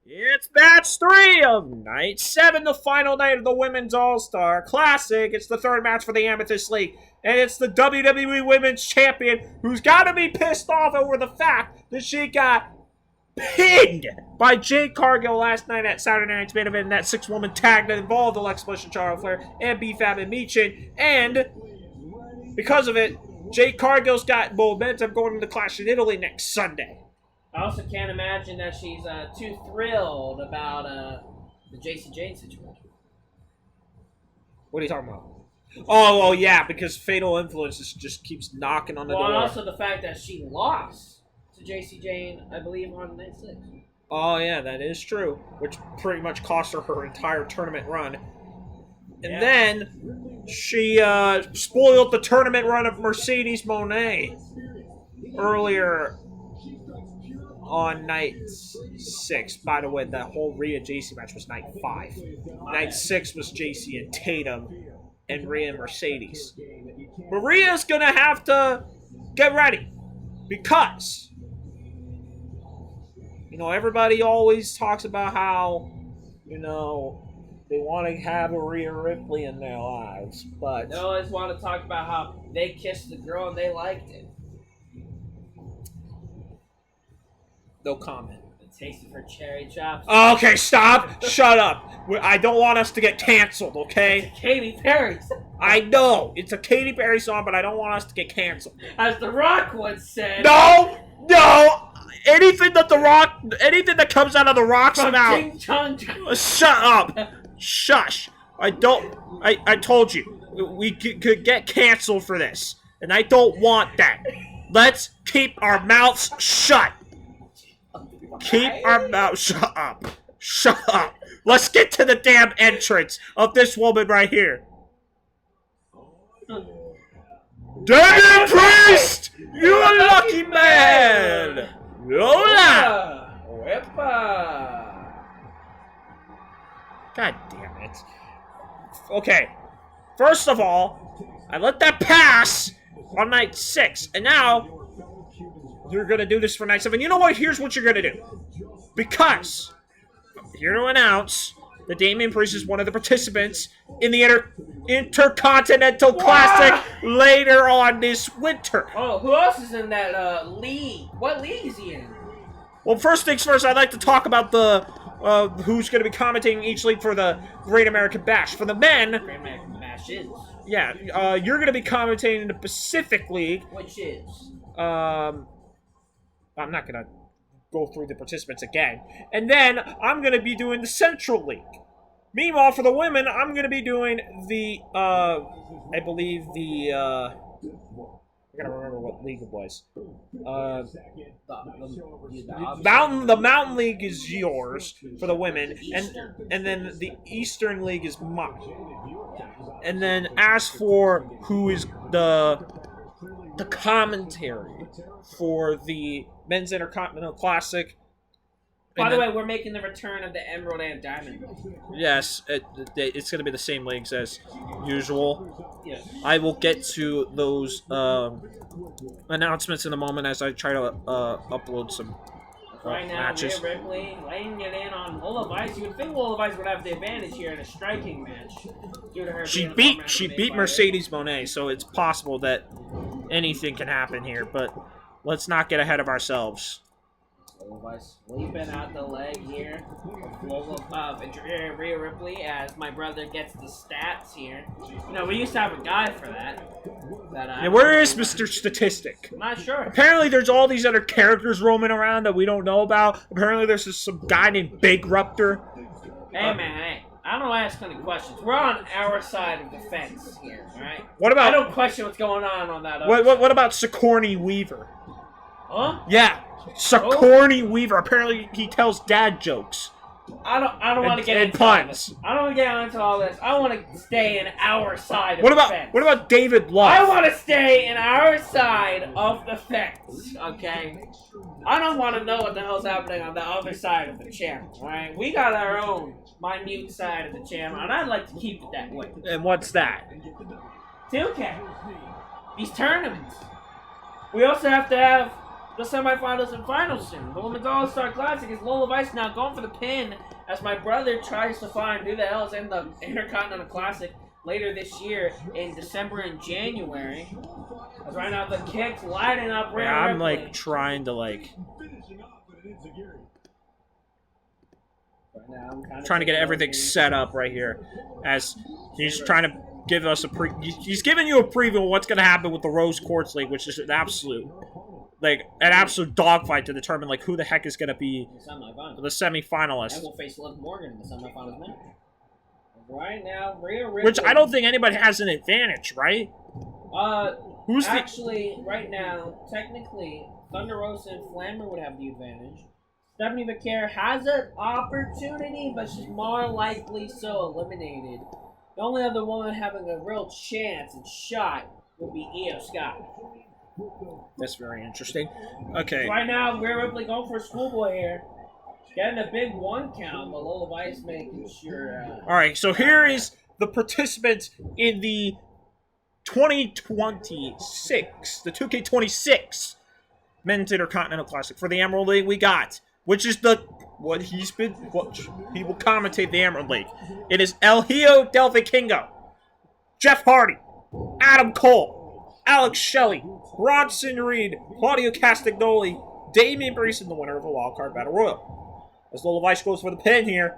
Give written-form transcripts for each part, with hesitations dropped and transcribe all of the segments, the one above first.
It's match 3 of night 7, the final night of the Women's All-Star Classic. It's the third match for the Amethyst League, and it's the WWE Women's Champion who's got to be pissed off over the fact that she got pinned by Jade Cargill last night at Saturday Night's main event in that 6-woman tag that involved Alexa Bliss and Charlotte Flair and B-Fab and Michin, and because of it, Jade Cargill's got momentum going into Clash in Italy next Sunday. I also can't imagine that she's too thrilled about the JC Jane situation. What are you talking about? Oh, yeah, because Fatal Influence just keeps knocking on the door. And also the fact that she lost to JC Jane, I believe, on night 6. Oh, yeah, that is true, which pretty much cost her entire tournament run. And then she spoiled the tournament run of Mercedes Moné earlier on night 6. By the way, that whole Rhea JC match was night 5. Night 6 was JC and Tatum and Rhea and Mercedes. But Rhea's gonna have to get ready because, you know, everybody always talks about how, you know, they want to have a Rhea Ripley in their lives, but they always want to talk about how they kissed the girl and they liked it. No comment. The taste of her cherry chops. Okay, stop. Shut up. I don't want us to get canceled, okay? It's Katy Perry. I know. It's a Katy Perry song, but I don't want us to get canceled. As The Rock once said. No! Anything that comes out of The Rock's mouth. Shut up. Shush. I told you. We could get canceled for this. And I don't want that. Let's keep our mouths shut. Keep our mouths shut up. Shut up. Let's get to the damn entrance of this woman right here. Damien Priest! You lucky man! Lola! God damn it. Okay. First of all, I let that pass on night 6, and now you're gonna do this for night 7. You know what? Here's what you're gonna do. Because I'm here to announce that Damien Priest is one of the participants in the Intercontinental Classic later on this winter. Oh, who else is in that league? What league is he in? Well, first things first, I'd like to talk about the who's going to be commentating each league for the Great American Bash. For the men, Great American Bash is. Yeah, you're going to be commentating in the Pacific League, which is. I'm not going to go through the participants again. And then I'm going to be doing the Central League. Meanwhile, for the women, I'm going to be doing the, I believe the, I gotta remember what league it was. The Mountain League is yours for the women, and then the Eastern League is mine. And then as for who is the commentary for the Men's Intercontinental Classic. By the way, we're making the return of the Emerald and Diamond. Yes, it's going to be the same leagues as usual. Yes. I will get to those announcements in a moment as I try to upload some right now, matches. Rhea Ripley laying it in on Lola Vice. You would think Lola Vice would have the advantage here in a striking match due to her. She beat Mercedes Moné, so it's possible that anything can happen here. But let's not get ahead of ourselves. Lola Vice sweeping out the leg here. Rhea Ripley as my brother gets the stats here. You know, we used to have a guy for that. Yeah, where is Mr. Statistic? I'm not sure. Apparently there's all these other characters roaming around that we don't know about. Apparently there's just some guy named Big Ruptor. Hey, man, hey. I don't ask any questions. We're on our side of the fence here, alright? What about... I don't question what's going on that other what about Sigourney Weaver? Huh? Yeah. Sigourney Weaver. Apparently, he tells dad jokes. I don't want to get into puns. I don't want to get into all this. I want to stay in our side of the fence. What about David Love? I want to stay in our side of the fence. Okay. I don't want to know what the hell's happening on the other side of the channel. All right. We got our own minute side of the channel, and I'd like to keep it that way. And what's that? 2K. These tournaments. We also have to have the semifinals and finals soon. The Women's All-Star Classic is Lola Vice now going for the pin as my brother tries to find who the hell is in the Intercontinental Classic later this year in December and January. As right now the kick's lighting up Rhea Ripley. I'm like trying to like trying to get everything set up right here as he's trying to give us he's giving you a preview of what's going to happen with the Rose Quartz League, which is an absolute dogfight to determine like who the heck is going to be the semi-finalist. And we'll face Liv Morgan in the semi-finals match. Right now, Rhea Ripley. Which I don't think anybody has an advantage, right? Who's actually right now? Technically, Thunder Rosa and Flammer would have the advantage. Stephanie McCare has an opportunity, but she's more likely so eliminated. The only other woman having a real chance and shot would be Io Sky. That's very interesting. Okay. Right now, Rhea Ripley going for a schoolboy here. Getting a big 1 count, but Lola Vice making sure. Alright, so here is the participants in the 2026, the 2K26 Men's Intercontinental Classic. For the Emerald League, we got, which is what he will commentate the Emerald League. It is El Hijo del Vikingo, Jeff Hardy, Adam Cole, Alex Shelley, Bronson Reed, Claudio Castagnoli, Damian Priest, and the winner of the Wild Card Battle Royal. As Lola Vice goes for the pin here.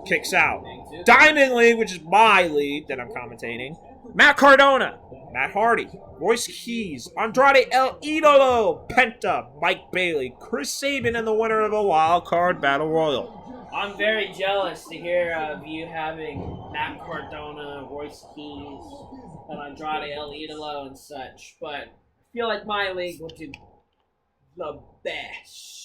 Kicks out. Diamond League, which is my league that I'm commentating. Matt Cardona, Matt Hardy, Royce Keys, Andrade El Idolo, Penta, Mike Bailey, Chris Sabin, and the winner of the Wild Card Battle Royal. I'm very jealous to hear of you having Matt Cardona, Royce Keys, and Andrade El Idolo and such, but I feel like my league will do the best.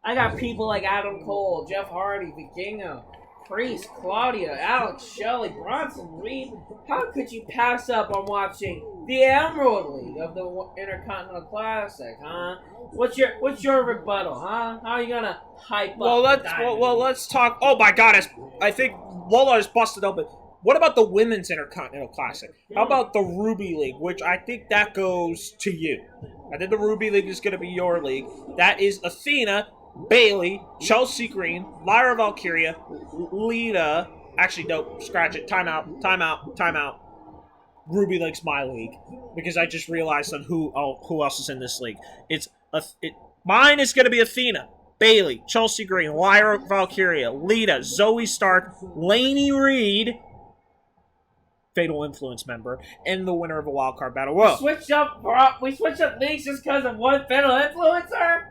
I got people like Adam Cole, Jeff Hardy, Vikingo, Priest, Claudia, Alex Shelley, Bronson Reed. How could you pass up on watching the Emerald League of the Intercontinental Classic, huh? What's your rebuttal, huh? How are you gonna hype up? Let's talk. Oh my God, I think Lola is busted open. What about the Women's Intercontinental Classic? How about the Ruby League, which I think that goes to you. I think the Ruby League is going to be your league. That is Athena, Bailey, Chelsea Green, Lyra Valkyria, Lita. Actually, no, scratch it. Time out. Ruby League's my league because I just realized on who else is in this league. Mine is going to be Athena, Bailey, Chelsea Green, Lyra Valkyria, Lita, Zoe Stark, Lainey Reed, Fatal Influence member, and the winner of a Wild Card Battle Royal. We switched up leagues just because of one Fatal Influencer?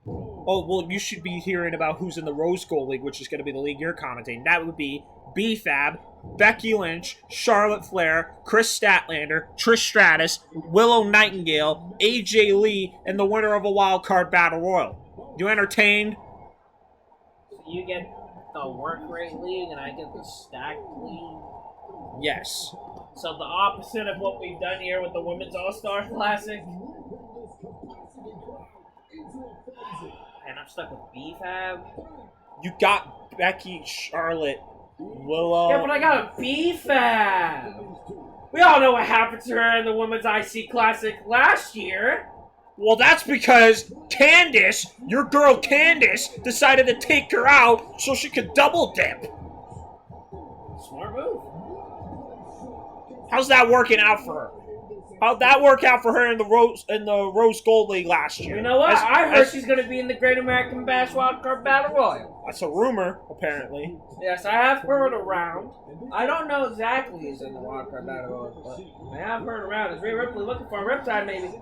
Oh, well, you should be hearing about who's in the Rose Gold League, which is going to be the league you're commentating. That would be B-Fab, Becky Lynch, Charlotte Flair, Chris Statlander, Trish Stratus, Willow Nightingale, AJ Lee, and the winner of a Wild Card Battle Royal. You entertained? So you get the work rate league and I get the stacked league? Yes. So the opposite of what we've done here with the Women's All-Star Classic. And I'm stuck with B-Fab. You got Becky, Charlotte, Willow. Yeah, but I got a B-Fab. We all know what happened to her in the Women's IC Classic last year. Well, that's because Candice, your girl Candice, decided to take her out so she could double dip. Smart move. How's that working out for her? How'd that work out for her in the Rose Gold League last year? You know what? I heard she's going to be in the Great American Bash Wild Card Battle Royal. That's a rumor, apparently. Yes, I have heard around. I don't know exactly who's in the Wild Card Battle Royal, but I have heard around. Is Rhea Ripley looking for a Riptide, maybe?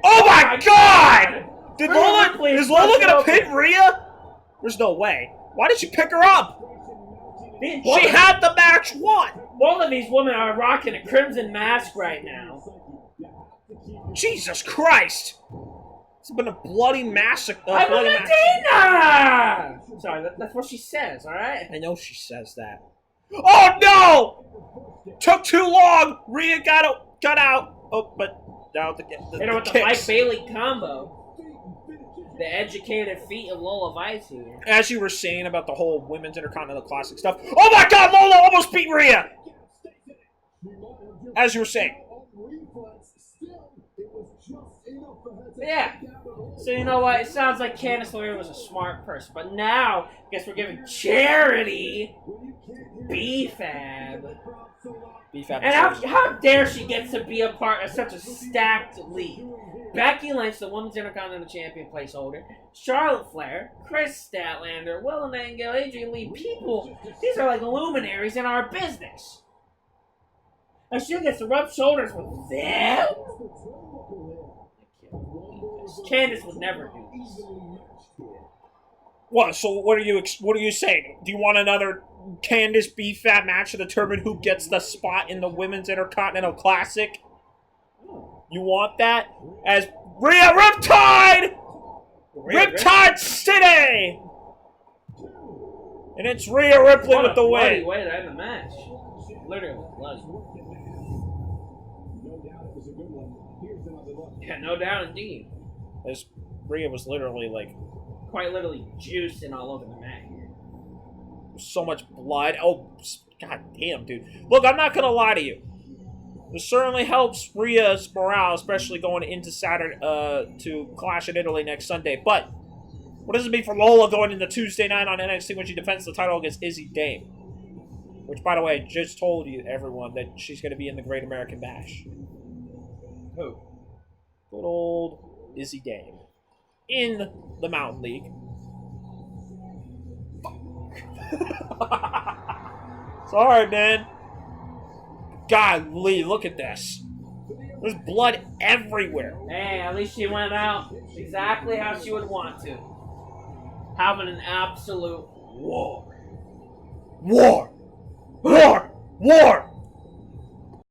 Oh my God! Is Lola going to pin Rhea? There's no way. Why did you pick her up? She had the match won. Both of these women are rocking a crimson mask right now. Jesus Christ! It's been a bloody massacre. Sorry, that's what she says, alright? I know she says that. Oh no! Took too long! Rhea got out. Oh, but now the Mike Bailey combo. The educated feet of Lola Vice here. As you were saying about the whole Women's Intercontinental Classic stuff. Oh my God, Lola almost beat Rhea! As you were saying. Yeah. So you know what? It sounds like Candice LeRae was a smart person, but now I guess we're giving charity BFAB. BFAB. And how dare she get to be a part of such a stacked league? Becky Lynch, the Women's Intercontinental Champion placeholder, Charlotte Flair, Chris Statlander, Willow Nightingale, Adrian Lee, people. These are like luminaries in our business. And she gets to rub shoulders with them? Candice would never do this. What? So what are you saying? Do you want another Candice BFAB match to determine who gets the spot in the Women's Intercontinental Classic? You want that? As Rhea Riptide! Riptide City! And it's Rhea Ripley with the win. Wait, I had a match. Literally, bloody. Yeah, no doubt indeed. As Rhea was literally like... Quite literally juicing all over the mat here. So much blood. Oh, god damn, dude. Look, I'm not gonna lie to you. This certainly helps Rhea's morale, especially going into Saturday, to Clash in Italy next Sunday. But what does it mean for Lola going into Tuesday night on NXT when she defends the title against Izzy Dame? Which, by the way, I just told you, everyone, that she's going to be in the Great American Bash. Who? Good old Izzy Dame. In the Mountain League. Sorry, man. Golly, look at this. There's blood everywhere. Hey, at least she went out exactly how she would want to. Having an absolute war. War! War! War!